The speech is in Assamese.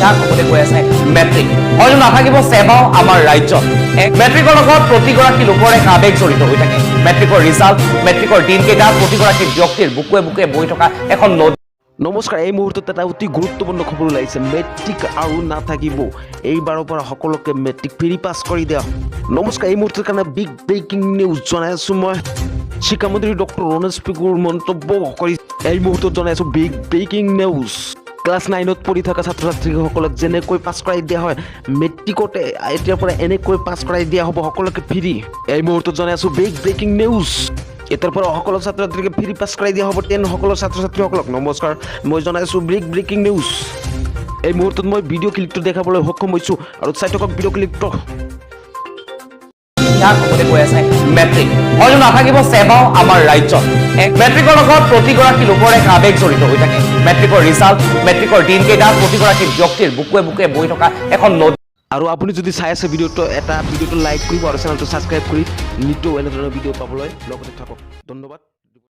ইয়াক সকলোৱে কৈ আছে মেট্ৰিক হয়তো নাথাকিব সেৱাও আমাৰ ৰাজ্যত মেট্ৰিকৰ লগত প্ৰতিগৰাকী লোকৰ এক আৱেগ জড়িত হৈ থাকে মেট্ৰিকৰ ৰিজাল্ট মেট্ৰিকৰ দিনকেইটা প্ৰতিগৰাকী ব্যক্তিৰ বুকুৱে বুকুৱে বৈ থকা এখন নদী নমস্কাৰ এই মুহূৰ্তত এটা অতি গুৰুত্বপূৰ্ণ খবৰ ওলাইছে মেট্ৰিক আৰু নাথাকিব এইবাৰৰ পৰা সকলোকে মেট্ৰিক ফ্ৰী পাছ কৰি দিয়া নমস্কাৰ এই মুহূৰ্তৰ কাৰণে বিগ ব্ৰেকিং নিউজ জনাই আছো মই শিক্ষামন্ত্ৰী ডক্টৰ ৰণেশ পেগুৰ মন্তব্য কৰি এই মুহূৰ্তত জনাই আছো বিগ ব্ৰেকিং নিউজ ক্লাছ 9ত পঢ়ি থকা ছাত্ৰ ছাত্ৰীসকলক যেনেকৈ পাছ কৰাই দিয়া হয় মেট্ৰিকতে এতিয়াৰ পৰা এনেকৈ পাছ কৰাই দিয়া হ'ব সকলোকে ফ্ৰী এই মুহূৰ্তত জনাই আছো বিগ ব্ৰেকিং নিউজ এটাৰ পৰা সকলো ছাত্ৰ ছাত্ৰীকে ফ্ৰী পাছ কৰাই দিয়া হ'ব 10 সকলো ছাত্ৰ ছাত্ৰীসকলক নমস্কাৰ মই জনাই আছো বিগ ব্ৰেকিং নিউজ এই মুহূৰ্তত মই ভিডিঅ' ক্লিপটো দেখাবলৈ সক্ষম হৈছো আৰু চাই থাকক ভিডিঅ' ক্লিপটো ইয়াক সকলোৱে কৈ আছে মেট্ৰিক হয়তো নাথাকিব সেৱাও আমাৰ ৰাজ্যত মেট্ৰিকৰ লগত প্ৰতিগৰাকী লোকৰ এক আৱেগ জড়িত হৈ থাকে মেট্ৰিকৰ ৰিজাল্ট মেট্ৰিকৰ দিনকেইটা প্ৰতিগৰাকী ব্যক্তিৰ বুকুৱে বুকুৱে বৈ থকা এখন নদী আৰু আপুনি যদি চাই আছে ভিডিঅ'টো এটা ভিডিঅ'টো লাইক কৰিব আৰু চেনেলটো ছাবস্ক্ৰাইব কৰি নিতৌ এনেধৰণৰ ভিডিঅ' পাবলৈ লগতে থাকক ধন্যবাদ